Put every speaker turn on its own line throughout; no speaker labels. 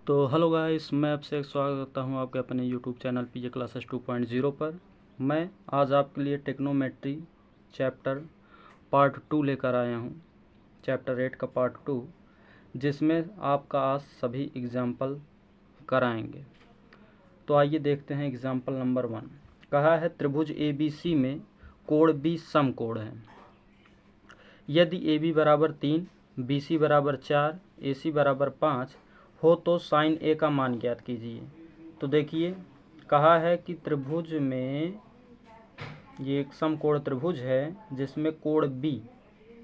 तो hello guys, मैं आपसे स्वागत करता हूं आपके अपने यूट्यूब चैनल पीजे क्लासेस 2.0 पर। मैं आज आपके लिए टेक्नोमेट्री चैप्टर पार्ट 2 लेकर आया हूं, चैप्टर 8 का पार्ट 2, जिसमें आपका आज सभी एग्जाम्पल कराएंगे। तो आइए देखते हैं एग्जाम्पल नंबर 1। कहा है त्रिभुज ABC में कोण B समकोण है। यदि AB बराबर 3, BC बराबर 4, AC बराबर 5 हो तो साइन ए का मान ज्ञात कीजिए। तो देखिए, कहा है कि त्रिभुज में ये एक समकोण त्रिभुज है जिसमें कोण बी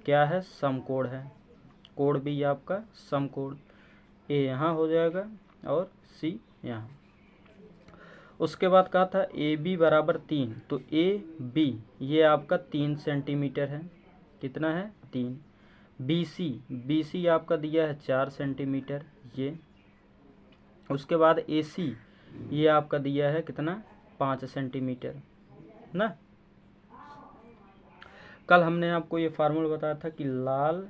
क्या है, समकोण है। कोण बी आपका समकोण, ए यहाँ हो जाएगा और सी यहाँ। उसके बाद कहा था ए बी बराबर 3, तो ए बी ये आपका 3 सेंटीमीटर है। कितना है? 3। बी सी आपका दिया है 4 सेंटीमीटर ये। उसके बाद AC ये आपका दिया है कितना, 5 सेंटीमीटर ना। कल हमने आपको ये फार्मूला बताया था कि लाल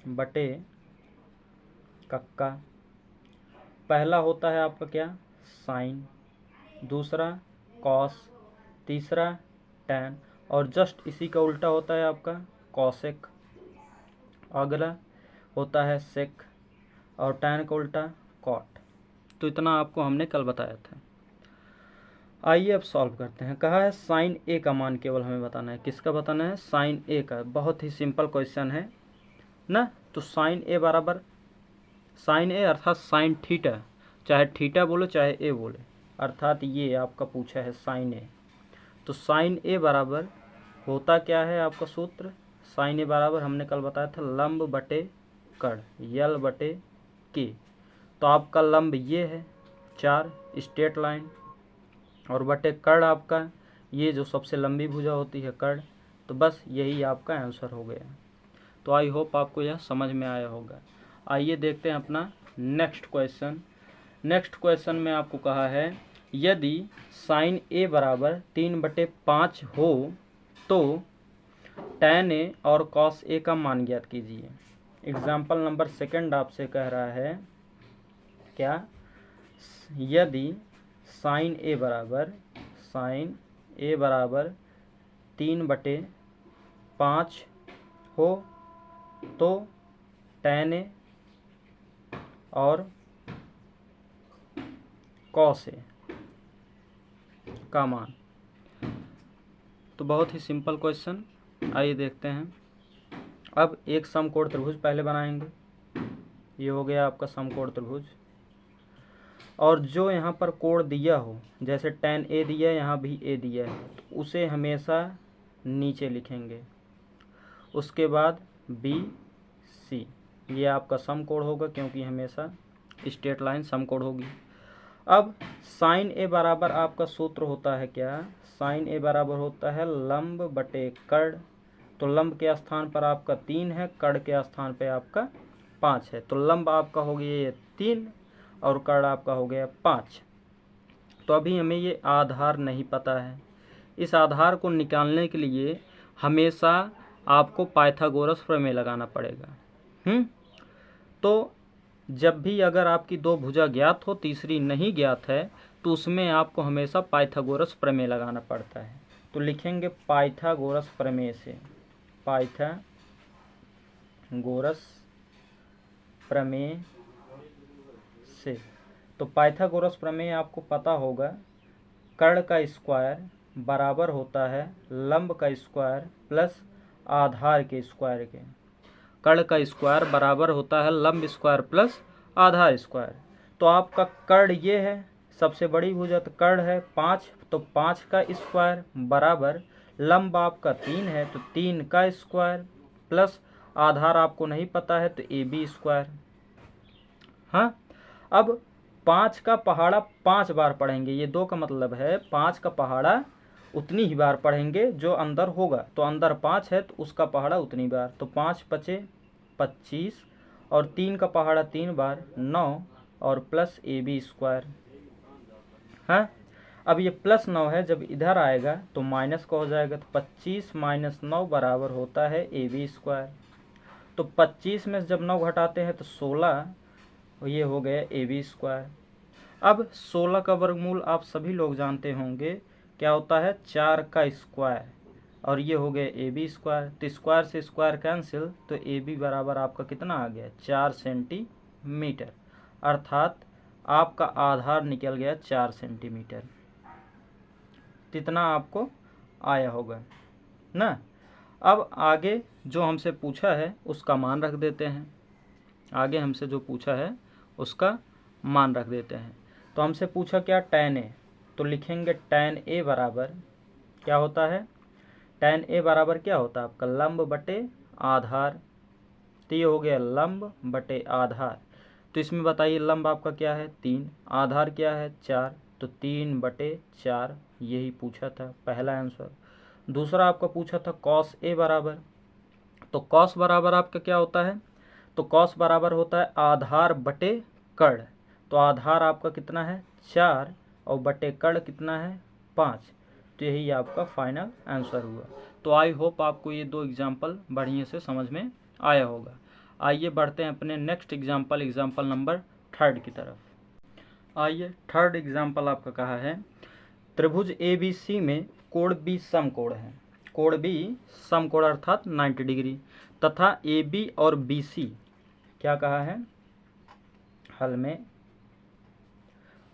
बटे कक्का। पहला होता है आपका क्या, साइन, दूसरा कॉस, तीसरा टैन, और जस्ट इसी का उल्टा होता है आपका कॉसेक। अगला होता है सेक, और टैन का उल्टा कॉट। तो इतना आपको हमने कल बताया था। आइए अब सॉल्व करते हैं। कहा है साइन ए का मान केवल हमें बताना है। किसका बताना है? साइन ए का। बहुत ही सिंपल क्वेश्चन है ना। तो साइन ए बराबर, साइन ए अर्थात साइन थीटा, चाहे थीटा बोलो चाहे ए बोले, अर्थात ये आपका पूछा है साइन ए। तो साइन ए बराबर होता क्या है आपका सूत्र? साइन ए बराबर हमने कल बताया था लंब बटे कड़, यल बटे के। तो आपका लंब ये है 4 स्ट्रेट लाइन, और बटे कड़ आपका ये जो सबसे लंबी भुजा होती है कड़। तो बस यही आपका आंसर हो गया। तो आई होप आपको यह समझ में आया होगा। आइए देखते हैं अपना नेक्स्ट क्वेश्चन। नेक्स्ट क्वेश्चन में आपको कहा है यदि साइन ए बराबर 3/5 हो तो टैन ए और कॉस ए का मान ज्ञात कीजिए। एग्जाम्पल नंबर 2 आपसे कह रहा है क्या, यदि साइन ए बराबर 3/5 हो तो टैन ए और कॉस ए का मान। तो बहुत ही सिंपल क्वेश्चन, आइए देखते हैं। अब एक समकोण त्रिभुज पहले बनाएंगे। ये हो गया आपका समकोण त्रिभुज, और जो यहाँ पर कोण दिया हो, जैसे tan ए दिया है, यहाँ भी ए दिया है, तो उसे हमेशा नीचे लिखेंगे। उसके बाद BC ये आपका समकोण होगा, क्योंकि हमेशा स्ट्रेट लाइन समकोण होगी। अब साइन ए बराबर आपका सूत्र होता है क्या, साइन ए बराबर होता है लंब बटे कड़। तो लंब के स्थान पर आपका 3 है, कड़ के स्थान पे आपका 5 है। तो लंब आपका हो गया ये 3 और कड़ आपका हो गया 5। तो अभी हमें ये आधार नहीं पता है। इस आधार को निकालने के लिए हमेशा आपको पाइथागोरस प्रमेय लगाना पड़ेगा। तो जब भी अगर आपकी दो भुजा ज्ञात हो, तीसरी नहीं ज्ञात है, तो उसमें आपको हमेशा पाइथागोरस प्रमेय लगाना पड़ता है। तो लिखेंगे पाइथागोरस प्रमेय से, पाइथागोरस प्रमेय से। तो पाइथागोरस प्रमेय आपको पता होगा, कर्ण का स्क्वायर बराबर होता है लंब का स्क्वायर प्लस आधार के स्क्वायर के। कर्ण का स्क्वायर बराबर होता है लंब स्क्वायर प्लस आधार स्क्वायर। तो आपका कर्ण ये है, सबसे बड़ी भुजा, तो कर्ण है 5, तो 5 का स्क्वायर बराबर लंब आपका 3 है, तो 3 का स्क्वायर प्लस आधार आपको नहीं पता है तो AB स्क्वायर। हाँ, अब 5 का पहाड़ा 5 बार पढ़ेंगे, ये 2 का मतलब है 5 का पहाड़ा उतनी ही बार पढ़ेंगे जो अंदर होगा। तो अंदर 5 है तो उसका पहाड़ा उतनी बार, तो 5 × 5 = 25, और 3 का पहाड़ा 3 बार 9, और प्लस AB स्क्वायर। हाँ, अब ये प्लस 9 है, जब इधर आएगा तो माइनस का हो जाएगा। तो 25 - 9 बराबर होता है AB स्क्वायर। तो 25 में जब 9 घटाते हैं तो 16, और ये हो गया AB²। अब 16 का वर्गमूल आप सभी लोग जानते होंगे क्या होता है, 4 का स्क्वायर, और ये हो गया AB²। तो स्क्वायर से स्क्वायर कैंसिल, तो AB बराबर आपका कितना आ गया, 4 सेंटीमीटर, अर्थात आपका आधार निकल गया 4 सेंटीमीटर। कितना आपको आया होगा ना। अब आगे जो हमसे पूछा है उसका मान रख देते हैं। आगे हमसे जो पूछा है उसका मान रख देते हैं। तो हमसे पूछा क्या, tan A, तो लिखेंगे tan A बराबर क्या होता है, tan A बराबर क्या होता है आपका, लंब बटे आधार। तो ये हो गया लंब बटे आधार। तो इसमें बताइए लंब आपका क्या है 3, आधार क्या है 4, तो 3/4 यही पूछा था, पहला आंसर। दूसरा आपका पूछा था cos A बराबर, तो cos बराबर आपका क्या होता है, तो cos बराबर होता है आधार बटे कर्ण। तो आधार आपका कितना है 4 और बटे कर्ण कितना है 5। तो यही आपका फाइनल आंसर हुआ। तो आई होप आपको ये 2 एग्जाम्पल बढ़िया से समझ में आया होगा। आइए बढ़ते हैं अपने नेक्स्ट एग्जाम्पल नंबर 3 की तरफ। आइए 3rd एग्जाम्पल आपका कहा है, त्रिभुज ABC में कोण B समकोण है, कोण B समकोण अर्थात 90 डिग्री, तथा AB और BC क्या कहा है, हल में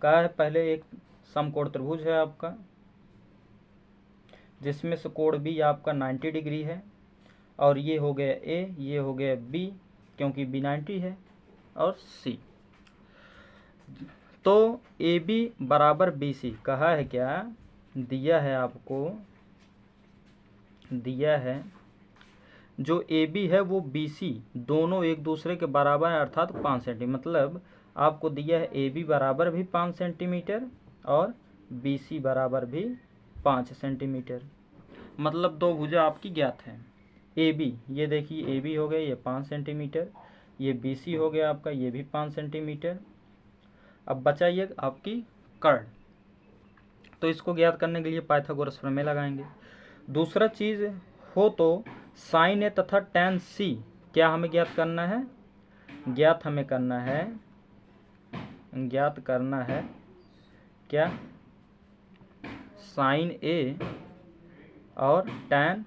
कहा है पहले एक समकोण त्रिभुज है आपका, जिसमें से कोण B आपका 90 डिग्री है, और ये हो गया A, ये हो गया B, क्योंकि B 90 है, और C। तो AB बराबर BC कहा है क्या, दिया है आपको, दिया है जो AB है वो BC दोनों एक दूसरे के बराबर है, अर्थात 5 सेंटीमीटर। मतलब आपको दिया है AB बराबर भी 5 सेंटीमीटर और BC बराबर भी 5 सेंटीमीटर। मतलब दो भुजा आपकी ज्ञात है। AB, ये देखिए AB हो गया ये 5 सेंटीमीटर, ये BC हो गया आपका ये भी 5 सेंटीमीटर। अब बचा ये आपकी कर्ण, तो इसको ज्ञात करने के लिए पाइथागोरस प्रमेय लगाएंगे। दूसरा चीज़ हो तो साइन ए तथा tan C क्या हमें ज्ञात करना है, ज्ञात हमें करना है, ज्ञात करना है क्या, साइन ए और tan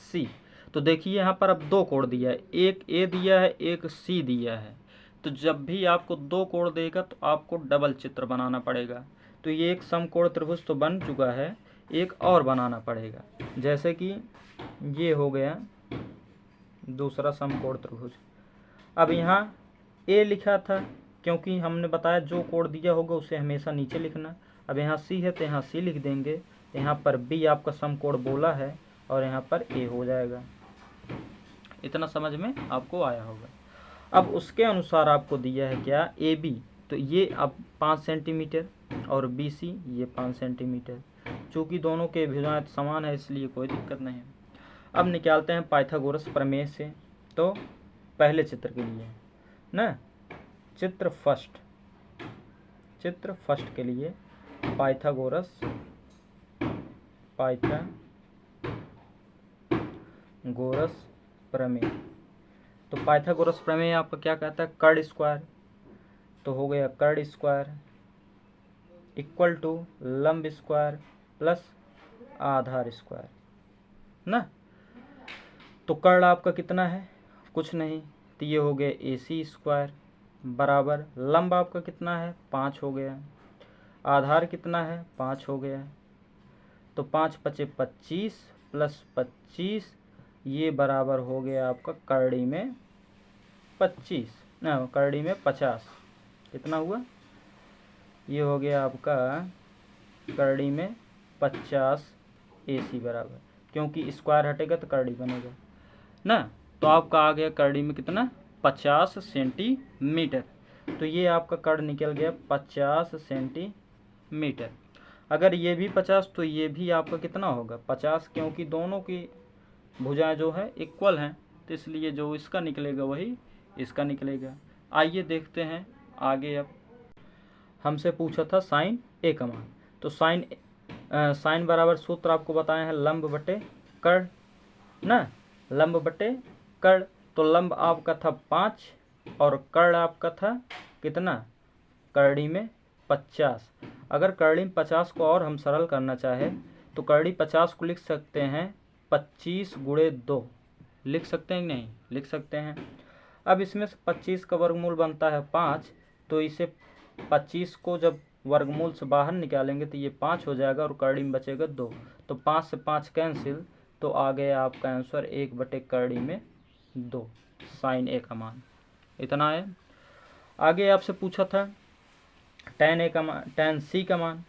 C। तो देखिए यहाँ पर अब 2 कोण दिया है, एक A दिया है एक C दिया है। तो जब भी आपको 2 कोण देगा तो आपको डबल चित्र बनाना पड़ेगा। तो ये एक समकोण त्रिभुज तो बन चुका है, एक और बनाना पड़ेगा। जैसे कि ये हो गया दूसरा समकोण त्रिभुज। अब यहाँ A लिखा था, क्योंकि हमने बताया जो कोण दिया होगा उसे हमेशा नीचे लिखना। अब यहाँ C है तो यहाँ C लिख देंगे, यहाँ पर B आपका समकोण बोला है और यहाँ पर A हो जाएगा। इतना समझ में आपको आया होगा। अब उसके अनुसार आपको दिया है क्या, AB, तो ये अब 5 सेंटीमीटर और BC ये 5 सेंटीमीटर। चूँकि दोनों के भुजाएं समान है इसलिए कोई दिक्कत नहीं है। अब निकालते हैं पाइथागोरस प्रमेय से। तो पहले चित्र के लिए ना, चित्र फर्स्ट के लिए पाइथागोरस प्रमेय। तो पाइथागोरस प्रमेय आपका क्या कहता है, कर्ण स्क्वायर, तो हो गया कर्ण स्क्वायर इक्वल टू लंब स्क्वायर प्लस आधार स्क्वायर ना। तो कर्ण आपका कितना है, कुछ नहीं, तो ये हो गया AC स्क्वायर बराबर लंब आपका कितना है 5 हो गया, आधार कितना है 5 हो गया। तो 5 × 5 = 25 प्लस 25 ये बराबर हो गया आपका करड़ी में 25 ना, करड़ी में 50। कितना हुआ, ये हो गया आपका करड़ी में 50 AC बराबर, क्योंकि स्क्वायर हटेगा तो करड़ी बनेगा ना। तो आपका आ गया करड़ी में कितना 50 सेंटीमीटर। तो ये आपका कर्ण निकल गया 50 सेंटीमीटर। अगर ये भी 50 तो ये भी आपका कितना होगा 50, क्योंकि दोनों की भुजाएं जो है इक्वल हैं, तो इसलिए जो इसका निकलेगा वही इसका निकलेगा। आइए देखते हैं आगे। अब हमसे पूछा था साइन ए का मान, तो साइन बराबर सूत्र आपको बताए हैं लंब बटे कर्ण ना, लंब बटे कर्ण। तो लंब आपका था 5 और कर्ण आपका था कितना, करड़ी में 50। अगर करड़ी में 50 को और हम सरल करना चाहें तो करड़ी 50 को लिख सकते हैं 25 गुणे 2, लिख सकते हैं कि नहीं, लिख सकते हैं। अब इसमें से 25 का वर्गमूल बनता है 5, तो इसे 25 को जब वर्गमूल से बाहर निकालेंगे तो ये 5 हो जाएगा और करड़ी में बचेगा 2, तो 5 से 5 कैंसिल, तो आ गया आपका आंसर 1 करड़ी में 2, साइन ए का मान इतना है। आगे आपसे पूछा था tan ए का मान, tan सी का मान,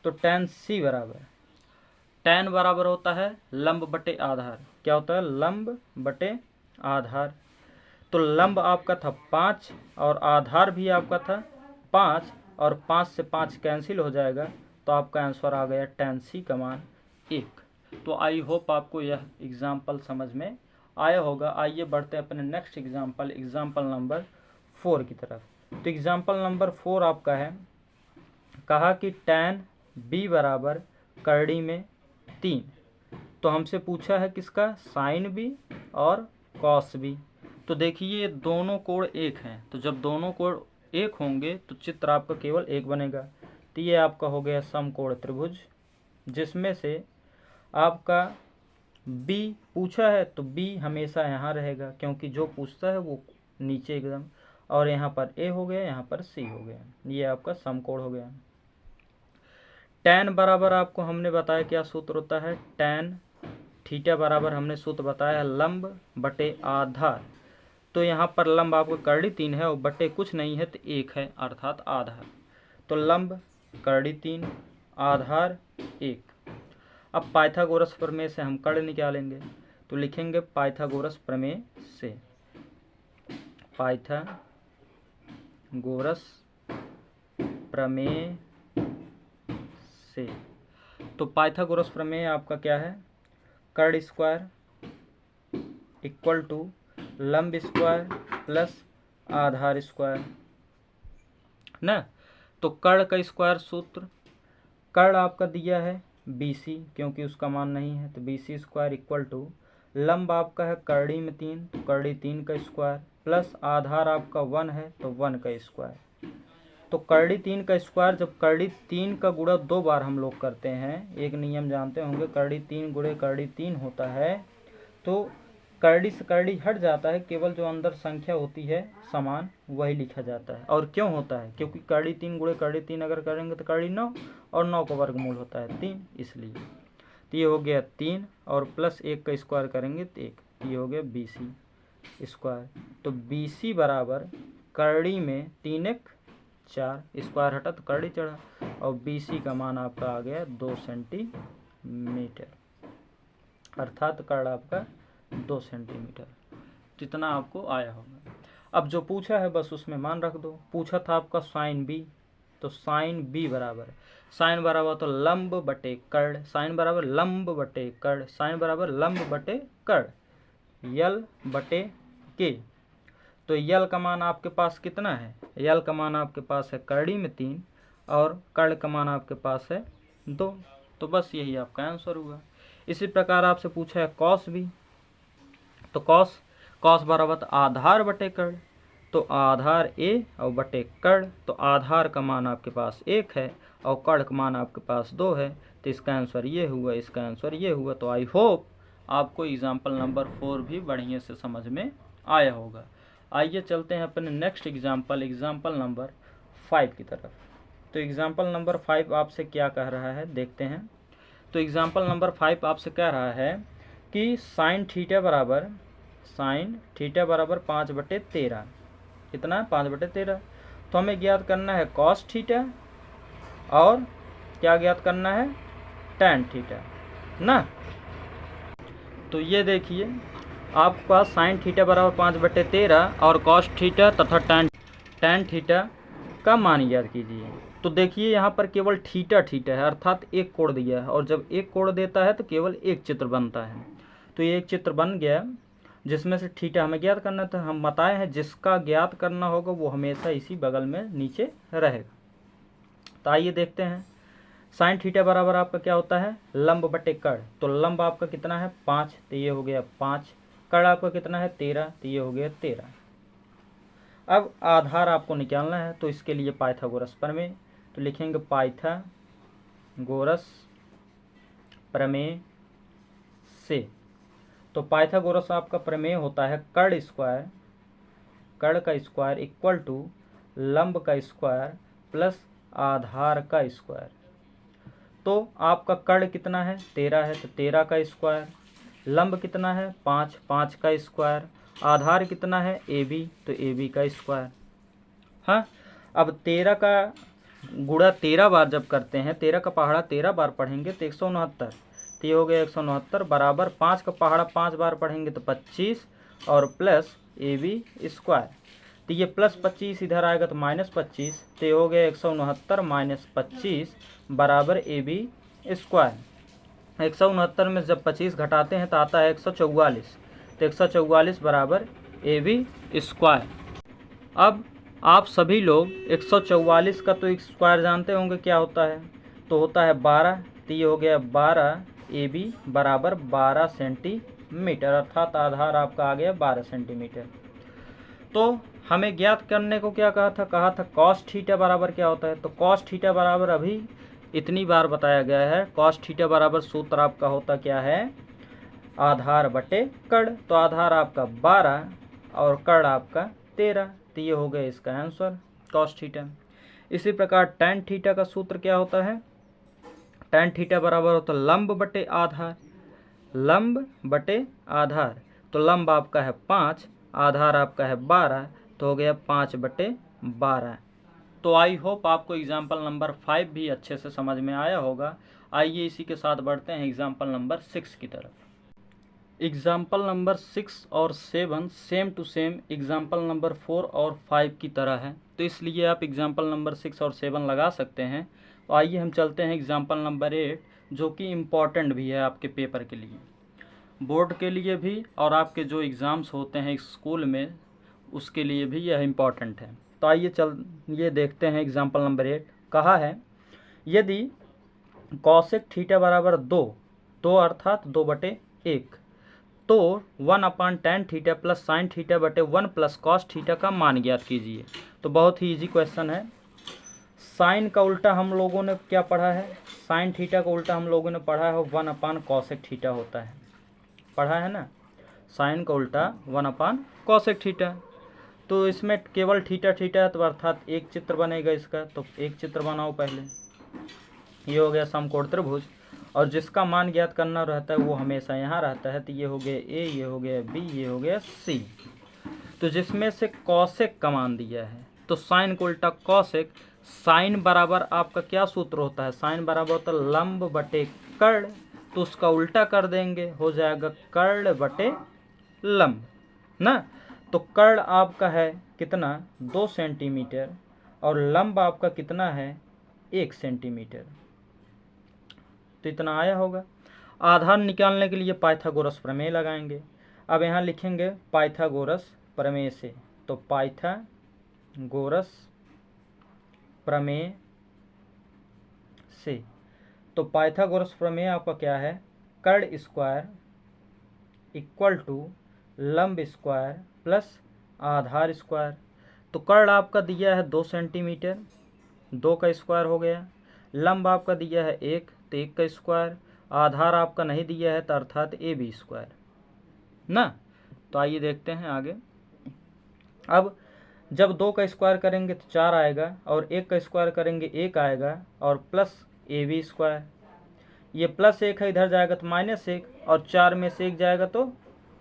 तो tan सी बराबर, tan बराबर होता है लंब बटे आधार। क्या होता है, लंब बटे आधार। तो लंब आपका था 5 और आधार भी आपका था 5, और 5 से 5 कैंसिल हो जाएगा, तो आपका आंसर आ गया tan सी का मान 1। तो आई होप आपको यह एग्जाम्पल समझ में आया होगा। आइए बढ़ते हैं अपने नेक्स्ट एग्जाम्पल, एग्जाम्पल नंबर 4 की तरफ। तो एग्जाम्पल नंबर 4 आपका है, कहा कि tan b बराबर करड़ी में 3। तो हमसे पूछा है किसका, साइन b और कॉस b। तो देखिए ये दोनों कोण एक हैं, तो जब दोनों कोण एक होंगे तो चित्र आपका केवल एक बनेगा। तो ये आपका हो गया समकोण त्रिभुज, जिसमें से आपका b पूछा है तो b हमेशा यहाँ रहेगा, क्योंकि जो पूछता है वो नीचे एकदम, और यहाँ पर a हो गया, यहाँ पर c हो गया, ये आपका समकोण हो गया। tan बराबर आपको हमने बताया क्या सूत्र होता है, tan थीटा बराबर हमने सूत्र बताया है लंब बटे आधार। तो यहाँ पर लंब आपको करड़ी 3 है और बटे कुछ नहीं है तो 1 है, अर्थात आधार। तो लंब करड़ी 3, आधार 1। अब पाइथागोरस प्रमेय से हम कर्ण निकालेंगे, तो लिखेंगे पाइथागोरस प्रमेय से, पाइथागोरस प्रमेय से। तो पाइथागोरस प्रमेय आपका क्या है, कर्ण स्क्वायर इक्वल टू लंब स्क्वायर प्लस आधार स्क्वायर ना। तो कर्ण का स्क्वायर सूत्र, कर्ण आपका दिया है BC, क्योंकि उसका मान नहीं है, तो BC स्क्वायर इक्वल टू लंब आपका है करड़ी में 3, तो करड़ी 3 का स्क्वायर प्लस आधार आपका 1 है तो 1 का स्क्वायर। तो करड़ी 3 का स्क्वायर, जब करड़ी 3 का गुणा 2 बार हम लोग करते हैं, एक नियम जानते होंगे, करड़ी 3 गुणे करड़ी 3 होता है, तो करड़ी से करड़ी हट जाता है, केवल जो अंदर संख्या होती है समान वही लिखा जाता है। और क्यों होता है, क्योंकि करड़ी 3 गुणे करड़ी 3 अगर करेंगे तो करड़ी 9, और 9 का वर्गमूल होता है 3, इसलिए। तो ये हो गया 3 और प्लस 1 का स्क्वायर करेंगे तो 1, ये हो गया BC स्क्वायर। तो BC बराबर करड़ी में 3 1 4, स्क्वायर हटा तो करड़ी चढ़ा, और BC का मान आपका आ गया 2 सेंटीमीटर, अर्थात कर्ण आपका 2 सेंटीमीटर। जितना आपको आया होगा। अब जो पूछा है बस उसमें मान रख दो। पूछा था आपका साइन b, तो साइन b बराबर, साइन बराबर तो लंब बटे कर्ण, साइन बराबर लंब बटे कर्ण, साइन बराबर लंब बटे कर्ण, यल बटे के। तो यल का मान आपके पास कितना है, यल का मान आपके पास है करड़ी में 3 और कर्ण का मान आपके पास है 2, तो बस यही आपका आंसर हुआ। इसी प्रकार आपसे पूछा है कॉस भी, तो कॉस बराबर आधार बटे कर्ण, तो आधार a और बटे कर्ण, तो आधार का मान आपके पास 1 है और कर्ण का मान आपके पास 2 है, तो इसका आंसर ये हुआ, इसका आंसर ये हुआ। तो आई होप आपको एग्जाम्पल नंबर 4 भी बढ़िया से समझ में आया होगा। आइए चलते हैं अपने नेक्स्ट एग्जाम्पल, एग्जाम्पल नंबर 5 की तरफ। तो एग्जाम्पल नंबर 5 आपसे क्या कह रहा है देखते हैं। तो एग्जाम्पल नंबर 5 आपसे कह रहा है कि साइन थीटा बराबर 5/13, कितना है 5/13। तो हमें ज्ञात करना है कॉस थीटा और क्या ज्ञात करना है, टैन थीटा ना। तो ये देखिए आपके पास साइन थीटा बराबर 5/13 और कॉस थीटा तथा टैन थीटा का मान ज्ञात कीजिए। तो देखिए यहाँ पर केवल थीटा है, अर्थात एक कोण दिया है, और जब एक कोण देता है तो केवल एक चित्र बनता है। तो ये एक चित्र बन गया जिसमें से थीटा हमें ज्ञात करना था। हम बताए हैं जिसका ज्ञात करना होगा वो हमेशा इसी बगल में नीचे रहेगा। तो आइए देखते हैं। साइन थीटा बराबर आपका क्या होता है, लंब बटे कर्ण। तो लंब आपका कितना है 5, तो ये हो गया 5। कर्ण आपका कितना है 13, तो ये हो गया 13। अब आधार आपको निकालना है, तो इसके लिए पाइथागोरस प्रमेय, तो लिखेंगे पाइथागोरस प्रमेय से। तो पाइथागोरस आपका प्रमेय होता है कर्ण का स्क्वायर इक्वल टू लंब का स्क्वायर प्लस आधार का स्क्वायर। तो आपका कर्ण कितना है 13 है, तो 13 का स्क्वायर, लंब कितना है 5, 5 का स्क्वायर, आधार कितना है AB, तो AB का स्क्वायर। हाँ, अब 13 का गुणा 13 बार जब करते हैं, 13 का पहाड़ा 13 बार पढ़ेंगे तो 169, तो ये हो गया 169 बराबर 5 का पहाड़ा 5 बार पढ़ेंगे तो 25 और प्लस AB स्क्वायर। तो ये प्लस 25 इधर आएगा तो माइनस 25, तो ये हो गया 169 माइनस 25 बराबर AB स्क्वायर। 169 में जब 25 घटाते हैं तो आता है 144, तो 144 बराबर AB स्क्वायर। अब आप सभी लोग 144 का तो स्क्वायर जानते होंगे क्या होता है, तो होता है 12, तो ये हो गया 12 AB बराबर 12 सेंटीमीटर, अर्थात आधार आपका आ गया 12 सेंटीमीटर। तो हमें ज्ञात करने को क्या कहा था कॉस थीटा बराबर क्या होता है, तो कॉस थीटा बराबर अभी इतनी बार बताया गया है। कॉस थीटा बराबर सूत्र आपका होता क्या है, आधार बटे कर्ण, तो आधार आपका 12 और कर्ण आपका 13, तो ये हो गया इसका आंसर कॉस थीटा। इसी प्रकार टैन थीटा का सूत्र क्या होता है, टैन थीटा बराबर होता है लंब बटे आधार, लंब बटे आधार, तो लंब आपका है 5, आधार आपका है 12, तो हो गया 5 बटे 12। तो आई होप आपको एग्जाम्पल नंबर 5 भी अच्छे से समझ में आया होगा। आइए इसी के साथ बढ़ते हैं एग्जाम्पल नंबर 6 की तरफ। एग्जाम्पल नंबर 6 और 7 same to same example number 4 और 5 की तरह है, तो इसलिए आप एग्जाम्पल नंबर 6 और 7 लगा सकते हैं। तो आइए हम चलते हैं एग्जाम्पल नंबर 8, जो कि इम्पॉर्टेंट भी है आपके पेपर के लिए, बोर्ड के लिए भी, और आपके जो एग्ज़ाम्स होते हैं स्कूल में उसके लिए भी यह इम्पॉर्टेंट है। तो आइए ये देखते हैं एग्जाम्पल नंबर 8। कहा है यदि कॉसेक थीटा बराबर 2 अर्थात 2/1, तो 1/tan theta plus sine theta बटे 1 प्लस कॉस थीटा का मान ज्ञात कीजिए। तो बहुत ही इजी क्वेश्चन है। साइन का उल्टा हम लोगों ने क्या पढ़ा है, साइन थीटा का उल्टा हम लोगों ने पढ़ा है 1/कॉसेक थीटा होता है, पढ़ा है ना, साइन का उल्टा 1/कॉसेक थीटा। तो इसमें केवल थीटा है, तो अर्थात एक चित्र बनेगा इसका, तो एक चित्र बनाओ पहले। ये हो गया समकोण त्रिभुज, और जिसका मान ज्ञात करना रहता है वो हमेशा यहाँ रहता है, तो ये हो गया A, ये हो गया B, ये हो गया C। तो जिसमें से कॉसेक का मान दिया है, तो साइन को उल्टा कॉसेक, साइन बराबर आपका क्या सूत्र होता है, साइन बराबर होता है लंब बटे कर्ण, तो उसका उल्टा कर देंगे, हो जाएगा कर्ण बटे लंब ना। तो कर्ण आपका है कितना 2 सेंटीमीटर और लंब आपका कितना है 1 सेंटीमीटर, तो इतना आया होगा। आधार निकालने के लिए पाइथागोरस प्रमेय लगाएंगे। अब यहाँ लिखेंगे पाइथागोरस प्रमेय से, तो पाइथागोरस प्रमेय से, तो पाइथागोरस प्रमेय आपका क्या है, कर्ण स्क्वायर इक्वल टू लंब स्क्वायर प्लस आधार स्क्वायर। तो कर्ण आपका दिया है 2 सेंटीमीटर, 2 का स्क्वायर हो गया, लंब आपका दिया है 1, तो 1 का स्क्वायर, आधार आपका नहीं दिया है तो अर्थात AB स्क्वायर ना। तो आइए देखते हैं आगे। अब जब 2 का स्क्वायर करेंगे तो 4 आएगा, और 1 का स्क्वायर करेंगे 1 आएगा, और प्लस AB स्क्वायर, ये प्लस 1 है इधर जाएगा तो -1, और 4 में से 1 जाएगा तो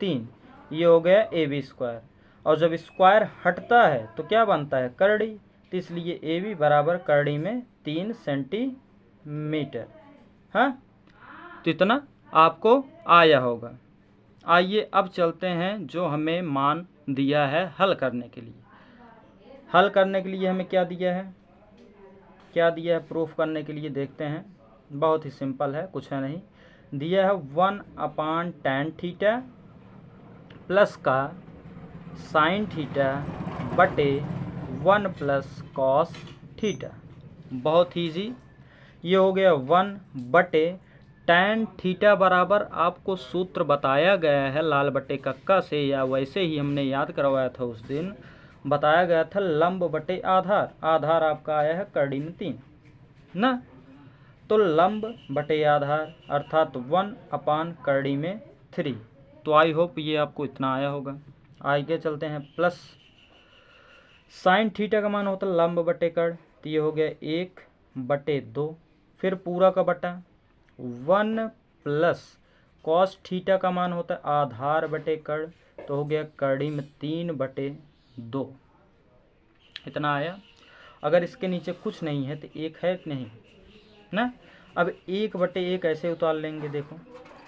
3, ये हो गया AB स्क्वायर। और जब स्क्वायर हटता है तो क्या बनता है करड़ी, तो इसलिए AB बराबर करड़ी में 3 सेंटीमीटर। हाँ, तो इतना आपको आया होगा। आइए अब चलते हैं जो हमें मान दिया है हल करने के लिए। हल करने के लिए हमें क्या दिया है, प्रूफ करने के लिए देखते हैं। बहुत ही सिंपल है, कुछ है नहीं, दिया है 1/tan थीटा प्लस का साइन थीटा बटे 1 प्लस कॉस थीटा। बहुत ईजी, ये हो गया 1/tan थीटा बराबर आपको सूत्र बताया गया है लाल बटे कक्का से, या वैसे ही हमने याद करवाया था उस दिन, बताया गया था लंब बटे आधार, आधार आपका आया है करड़ी में 3 ना, तो लंब बटे आधार अर्थात 1 करड़ी में 3। तो आई होप ये आपको इतना आया होगा। आगे चलते हैं प्लस साइन थीटा का मान होता है लंब बटे कर्ण, तो ये हो गया 1/2, फिर पूरा का बटा 1 प्लस कॉस थीटा का मान होता है आधार बटे कर्ण, तो हो गया करड़ी में 3/2, इतना आया। अगर इसके नीचे कुछ नहीं है तो 1 है कि नहीं ना। अब 1/1 ऐसे उतार लेंगे, देखो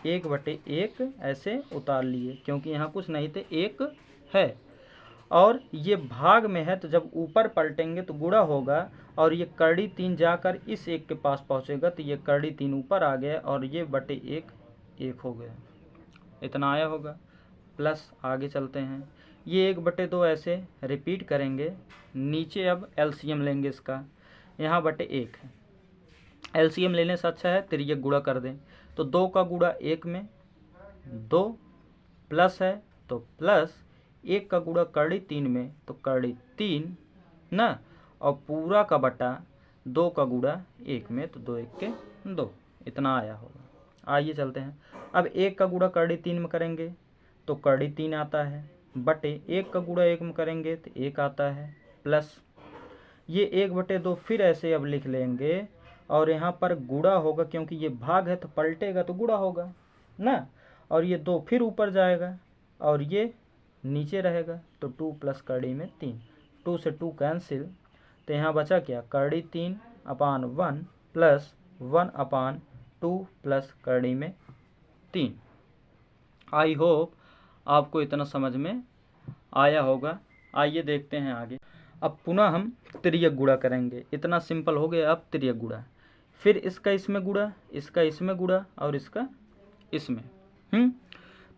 1/1 ऐसे उतार लिए क्योंकि यहाँ कुछ नहीं थे 1 है, और ये भाग में है तो जब ऊपर पलटेंगे तो गुणा होगा, और ये करड़ी 3 जाकर इस 1 के पास पहुँचेगा तो ये करड़ी 3 ऊपर आ गया और ये बटे 1 हो गया, इतना आया होगा। प्लस आगे चलते हैं, ये 1/2 ऐसे रिपीट करेंगे, नीचे अब एलसीएम लेंगे इसका, यहाँ बटे 1 है, एलसीएम लेने से अच्छा है तिर्यक गुणा कर दें, तो 2 का गुणा 1 में 2 प्लस है तो प्लस 1 का गुणा करड़ी 3 में तो करड़ी 3 ना, और पूरा का बटा 2 का गुणा 1 में तो 2 1 के 2, इतना आया होगा। आइए चलते हैं, अब 1 का गुणा करड़ी 3 में करेंगे तो करड़ी 3 आता है, बटे 1 का गुणा 1 में करेंगे तो 1 आता है, प्लस ये 1/2 फिर ऐसे अब लिख लेंगे, और यहाँ पर गुणा होगा क्योंकि ये भाग है तो पलटेगा तो गुणा होगा ना, और ये 2 फिर ऊपर जाएगा और ये नीचे रहेगा, तो 2 प्लस करड़ी में 3, 2 से 2 कैंसिल, तो यहाँ बचा क्या करड़ी 3/1 प्लस 1/2 प्लस करड़ी में 3। आई होप आपको इतना समझ में आया होगा। आइए देखते हैं आगे। अब पुनः हम तिर्यक गुणा करेंगे, इतना सिंपल हो गया। अब तिर्यक गुणा, फिर इसका इसमें गुणा, इसका इसमें गुणा और इसका इसमें।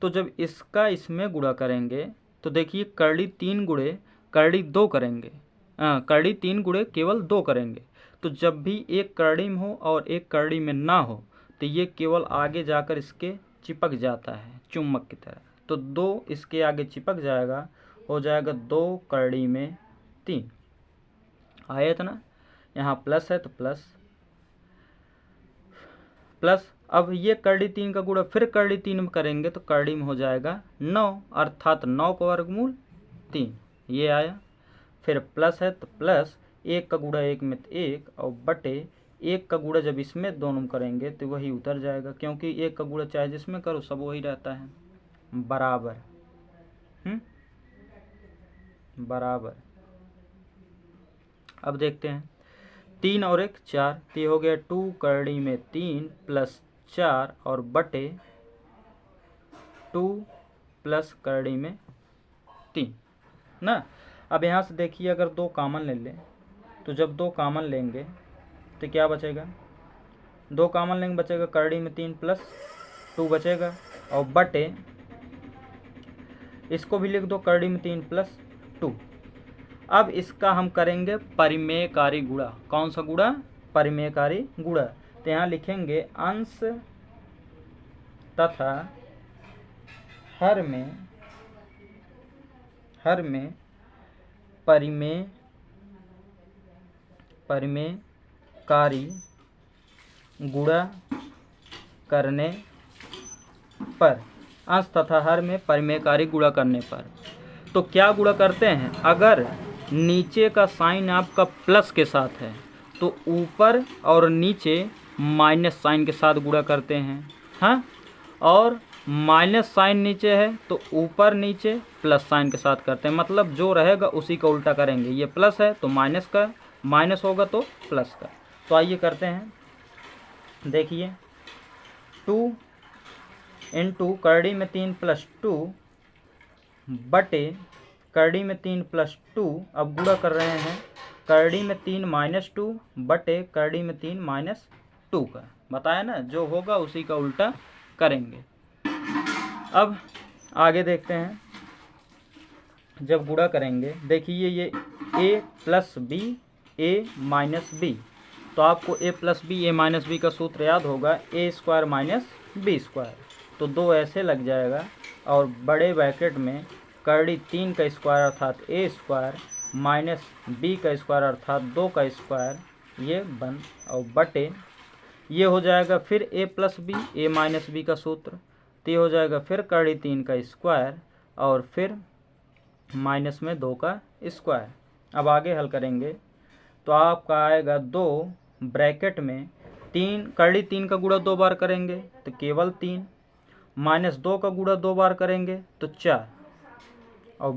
तो जब इसका इसमें गुणा करेंगे तो देखिए करड़ी 3 गुणे करड़ी 2 करेंगे, करड़ी 3 गुणे केवल 2 करेंगे, तो जब भी एक करड़ी में हो और एक करड़ी में ना हो तो ये केवल आगे जाकर इसके चिपक जाता है चुम्बक की तरह, तो 2 इसके आगे चिपक जाएगा, हो जाएगा 2 करड़ी में 3 आया इतना। यहाँ प्लस है तो प्लस प्लस, अब ये करड़ी 3 का गुणा फिर करड़ी 3 में करेंगे तो करड़ी में हो जाएगा 9 अर्थात 9 का वर्गमूल 3, ये आया। फिर प्लस है तो प्लस 1 का गुणा 1 में तो 1, और बटे 1 का गुणा जब इसमें दोनों में करेंगे तो वही उतर जाएगा, क्योंकि 1 का गुणा चाहे जिसमें करो सब वही रहता है, बराबर बराबर। अब देखते हैं 3 और 1 4, तो ये हो गया 2 करड़ी में 3 प्लस 4 और बटे 2 प्लस करड़ी में 3 ना। अब यहाँ से देखिए अगर 2 कॉमन ले लें तो जब 2 कॉमन लेंगे तो क्या बचेगा, 2 कॉमन लेंगे बचेगा करड़ी में 3 प्लस 2 बचेगा, और बटे इसको भी लिख दो करड़ी में 3 प्लस 2। अब इसका हम करेंगे परिमेयकारी गुणा, कौन सा गुणा, परिमेयकारी गुणा, तो यहाँ लिखेंगे अंश तथा हर में परिमेयकारी गुणा करने पर, अंश तथा हर में परिमेयकारी गुणा करने पर, तो क्या गुणा करते हैं, अगर नीचे का साइन आपका प्लस के साथ है तो ऊपर और नीचे माइनस साइन के साथ गुणा करते हैं, हाँ, और माइनस साइन नीचे है तो ऊपर नीचे प्लस साइन के साथ करते हैं, मतलब जो रहेगा उसी का उल्टा करेंगे, ये प्लस है तो माइनस का, माइनस होगा तो प्लस का। तो आइए करते हैं, देखिए 2 इंटू करड़ी में 3 प्लस 2 बटे करड़ी में 3 प्लस 2, अब गुणा कर रहे हैं करड़ी में 3 माइनस 2 बटे करड़ी में 3 माइनस 2 का, बताया ना, जो होगा उसी का उल्टा करेंगे। अब आगे देखते हैं, जब गुणा करेंगे देखिए ये a plus B a minus B, तो आपको a plus B a minus B का सूत्र याद होगा a square minus B square, तो 2 ऐसे लग जाएगा और बड़े ब्रैकेट में करड़ी 3 का स्क्वायर अर्थात ए स्क्वायर माइनस बी का स्क्वायर अर्थात 2 का स्क्वायर, ये बन और बटे ये हो जाएगा फिर ए प्लस बी, ए माइनस बी का सूत्र, तो ये हो जाएगा फिर करड़ी 3 का स्क्वायर और फिर माइनस में 2 का स्क्वायर। अब आगे हल करेंगे तो आपका आएगा 2 ब्रैकेट में 3 करड़ी 3 का गुणा 2 बार करेंगे तो केवल 3, माइनस 2 का गुणा 2 बार करेंगे तो 4 और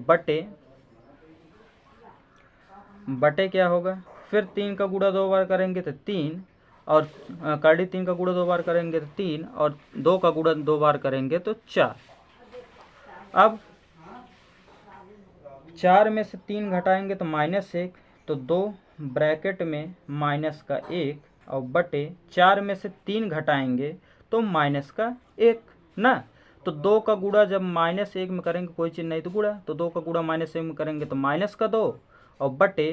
बटे क्या होगा, फिर 3 का गुणा 2 बार करेंगे तो 3 और करड़ी 3 का गुणा 2 बार करेंगे तो 3 और 2 का गुणा 2 बार करेंगे तो 4। अब 4 में से 3 घटाएंगे तो -1, तो 2 ब्रैकेट में माइनस का 1 और बटे 4 में से 3 घटाएंगे तो माइनस का 1 ना, तो 2 का गुणा जब -1 में करेंगे कोई चीज़ नहीं तो गुणा, तो 2 का गुणा -1 में करेंगे तो माइनस का 2 और बटे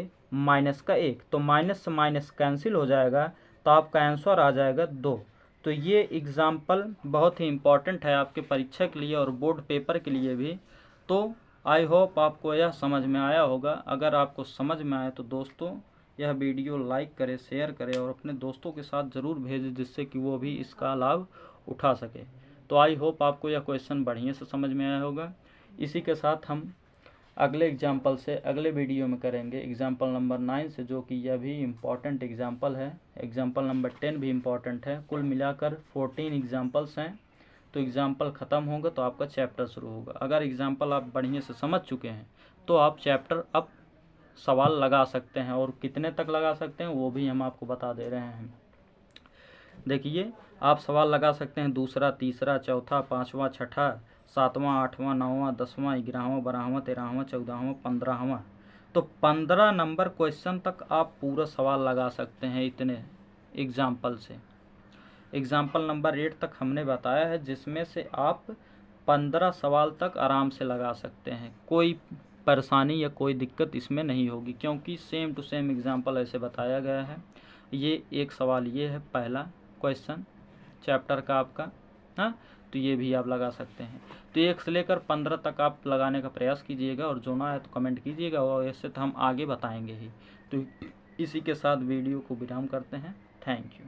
माइनस का 1, तो माइनस से माइनस कैंसिल हो जाएगा तो आपका आंसर आ जाएगा 2। तो ये एग्जाम्पल बहुत ही इम्पॉर्टेंट है आपके परीक्षा के लिए और बोर्ड पेपर के लिए भी। तो आई होप आपको यह समझ में आया होगा। अगर आपको समझ में आए तो दोस्तों यह वीडियो लाइक करें, शेयर करें और अपने दोस्तों के साथ ज़रूर भेजें जिससे कि वो भी इसका लाभ उठा सके। तो आई होप आपको यह क्वेश्चन बढ़िया से समझ में आया होगा। इसी के साथ हम अगले एग्जाम्पल से अगले वीडियो में करेंगे एग्जाम्पल नंबर 9 से, जो कि यह भी इम्पॉर्टेंट एग्जाम्पल है। एग्जाम्पल नंबर 10 भी इम्पॉर्टेंट है। कुल मिलाकर 14 एग्जाम्पल्स हैं। तो एग्जाम्पल ख़त्म होगा तो आपका चैप्टर शुरू होगा। अगर एग्जाम्पल आप बढ़िया से समझ चुके हैं तो आप चैप्टर अब सवाल लगा सकते हैं, और कितने तक लगा सकते हैं वो भी हम आपको बता दे रहे हैं। देखिए आप सवाल लगा सकते हैं 2रा, 3रा, 4था, 5वां, 6ठा, 7वां, 8वां, 9वां, 10वां, 11वां, 12वां, 13वां, 14वां, 15वां। तो 15 नंबर क्वेश्चन तक आप पूरा सवाल लगा सकते हैं इतने एग्जाम्पल से। एग्जाम्पल नंबर 8 तक हमने बताया है, जिसमें से आप 15 सवाल तक आराम से लगा सकते हैं। कोई परेशानी या कोई दिक्कत इसमें नहीं होगी, क्योंकि सेम टू सेम एग्जाम्पल ऐसे बताया गया है। ये एक सवाल ये है पहला क्वेश्चन चैप्टर का आपका, हाँ, तो ये भी आप लगा सकते हैं। तो 1 से लेकर 15 तक आप लगाने का प्रयास कीजिएगा, और जो ना है तो कमेंट कीजिएगा, और ऐसे तो हम आगे बताएंगे ही। तो इसी के साथ वीडियो को विराम करते हैं। Thank you.